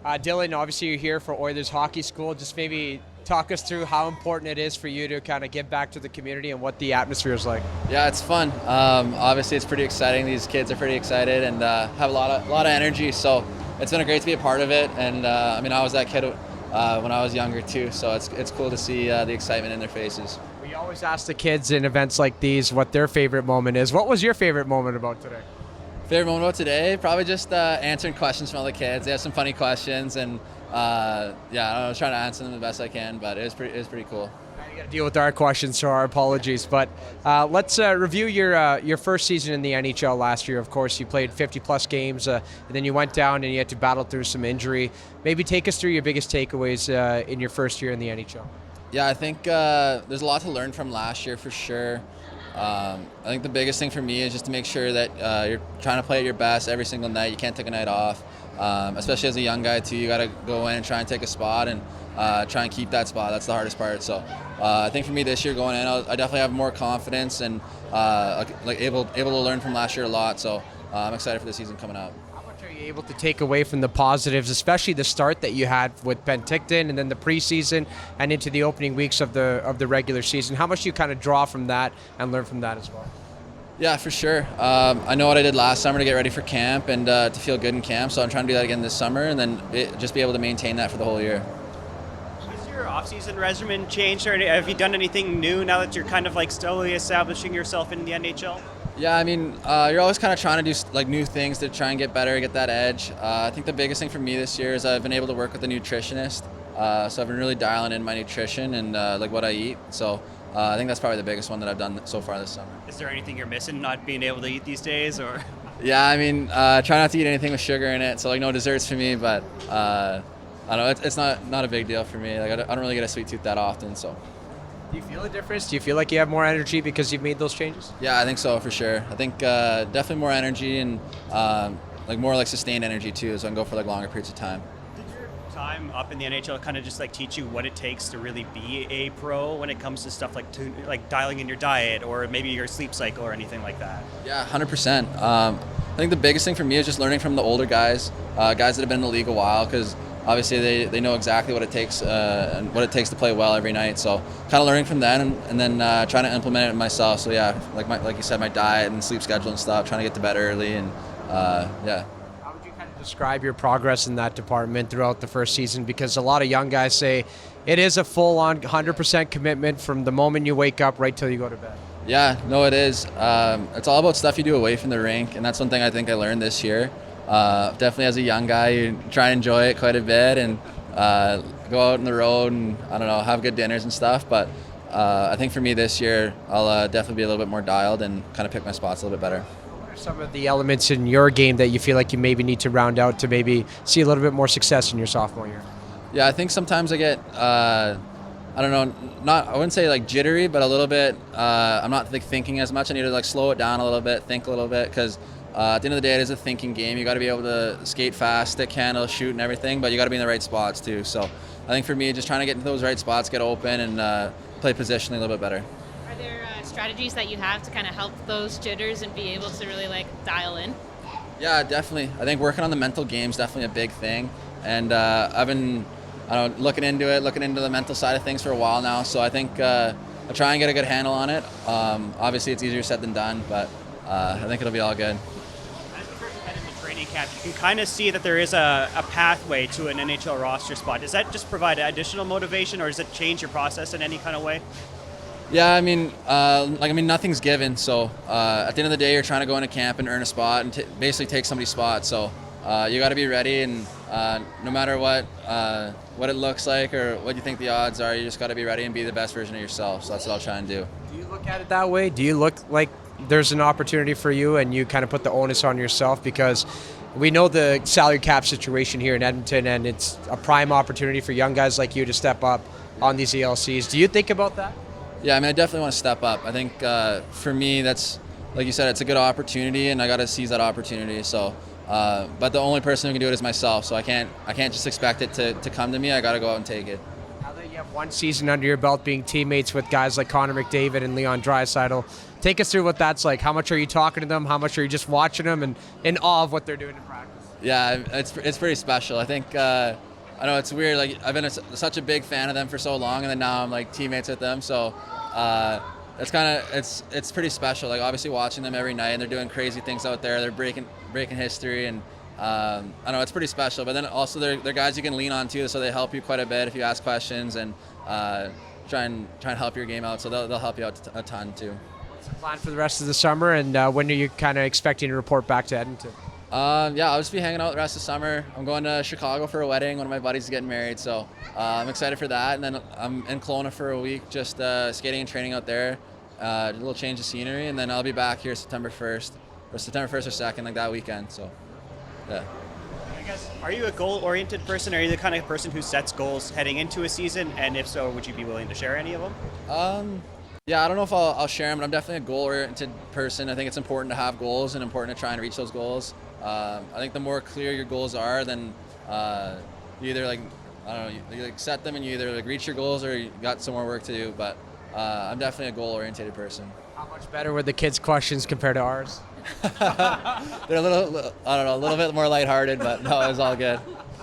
Dylan, obviously you're here for Oilers Hockey School. Just maybe talk us through how important it is for you to kind of give back to the community and what the atmosphere is like. Yeah, it's fun. Obviously, it's pretty exciting. These kids are pretty excited and have a lot of energy. So it's been great to be a part of it. And I was that kid when I was younger too. So it's cool to see the excitement in their faces. We always ask the kids in events like these what their favorite moment is. What was your favorite moment about today? Favorite moment about today? Probably just answering questions from all the kids. They have some funny questions, and I was trying to answer them the best I can. But it was pretty cool. You got to deal with our questions, so our apologies. But let's review your first season in the NHL last year. Of course, you played 50-plus games, and then you went down and you had to battle through some injury. Maybe take us through your biggest takeaways in your first year in the NHL. Yeah, I think there's a lot to learn from last year for sure. I think the biggest thing for me is just to make sure that you're trying to play at your best every single night. You can't take a night off, especially as a young guy too. You got to go in and try and take a spot and try and keep that spot. That's the hardest part. So I think for me this year going in, I definitely have more confidence and able to learn from last year a lot. So I'm excited for the season coming up. Are you able to take away from the positives, especially the start that you had with Penticton and then the preseason and into the opening weeks of the regular season? How much do you kind of draw from that and learn from that as well? Yeah, for sure. I know what I did last summer to get ready for camp and to feel good in camp, so I'm trying to do that again this summer and then just be able to maintain that for the whole year. Has your offseason regimen changed, or have you done anything new now that you're kind of like slowly establishing yourself in the NHL? Yeah, you're always kind of trying to do new things to try and get better, get that edge. I think the biggest thing for me this year is I've been able to work with a nutritionist. So I've been really dialing in my nutrition and what I eat. So I think that's probably the biggest one that I've done so far this summer. Is there anything you're missing not being able to eat these days, or? Yeah, try not to eat anything with sugar in it. So no desserts for me, but I don't know, it's not a big deal for me. I don't really get a sweet tooth that often, so. Do you feel a difference? Do you feel like you have more energy because you've made those changes? Yeah, I think so for sure. I think definitely more energy and more sustained energy too, so I can go for longer periods of time. Did your time up in the NHL kind of just teach you what it takes to really be a pro when it comes to stuff like dialing in your diet or maybe your sleep cycle or anything like that? Yeah, 100%. I think the biggest thing for me is just learning from the older guys that have been in the league a while, because obviously they know exactly what it takes and what it takes to play well every night. So kind of learning from them and then trying to implement it myself. So yeah, like you said, my diet and sleep schedule and stuff, trying to get to bed early and yeah. How would you kind of describe your progress in that department throughout the first season? Because a lot of young guys say it is a full-on 100% commitment from the moment you wake up right till you go to bed. Yeah, no, it is. It's all about stuff you do away from the rink, and that's one thing I think I learned this year. Definitely as a young guy, you try and enjoy it quite a bit and go out on the road and, have good dinners and stuff. But I think for me this year, I'll definitely be a little bit more dialed and kind of pick my spots a little bit better. What are some of the elements in your game that you feel like you maybe need to round out to maybe see a little bit more success in your sophomore year? Yeah, I think sometimes I get, I wouldn't say jittery, but a little bit, I'm not thinking as much. I need to slow it down a little bit, think a little bit, because at the end of the day, it is a thinking game. You got to be able to skate fast, stick handle, shoot and everything, but you got to be in the right spots too. So I think for me, just trying to get into those right spots, get open, and play positionally a little bit better. Are there strategies that you have to kind of help those jitters and be able to really dial in? Yeah, definitely. I think working on the mental game is definitely a big thing, and I've been looking into the mental side of things for a while now. So I think I try and get a good handle on it. Obviously, it's easier said than done, but I think it'll be all good. Training camp, you can kind of see that there is a pathway to an NHL roster spot. Does that just provide additional motivation, or does it change your process in any kind of way? Yeah, nothing's given. So at the end of the day, you're trying to go into camp and earn a spot and basically take somebody's spot. So you got to be ready, and no matter what it looks like or what you think the odds are, you just got to be ready and be the best version of yourself. So that's what I'll try and do. Do you look at it that way? Do you look like there's an opportunity for you and you kind of put the onus on yourself? Because we know the salary cap situation here in Edmonton, and it's a prime opportunity for young guys like you to step up on these ELCs. Do you think about that? Yeah, I definitely want to step up. I think for me, that's, like you said, it's a good opportunity, and I got to seize that opportunity. So, but the only person who can do it is myself. So I can't just expect it to come to me. I got to go out and take it. Now that you have one season under your belt being teammates with guys like Connor McDavid and Leon Draisaitl, take us through what that's like. How much are you talking to them? How much are you just watching them and in awe of what they're doing in practice? Yeah, it's pretty special. I think I know it's weird. Like I've been such a big fan of them for so long, and then now I'm like teammates with them. So it's pretty special. Like obviously watching them every night, and they're doing crazy things out there. They're breaking history, and I know it's pretty special. But then also they're guys you can lean on too, so they help you quite a bit if you ask questions and try and help your game out. So they'll help you out a ton too. What's the plan for the rest of the summer, and when are you kind of expecting to report back to Edmonton? Yeah, I'll just be hanging out the rest of the summer. I'm going to Chicago for a wedding. One of my buddies is getting married, so I'm excited for that. And then I'm in Kelowna for a week, just skating and training out there. A little change of scenery, and then I'll be back here September 1st or 2nd, like that weekend. So, yeah. I guess, are you a goal-oriented person? Are you the kind of person who sets goals heading into a season? And if so, would you be willing to share any of them? Yeah, I don't know if I'll share them, but I'm definitely a goal-oriented person. I think it's important to have goals and important to try and reach those goals. I think the more clear your goals are, then you either you like set them and you either like reach your goals or you got some more work to do. But I'm definitely a goal-oriented person. How much better were the kids' questions compared to ours? They're a little bit more lighthearted, but no, it was all good.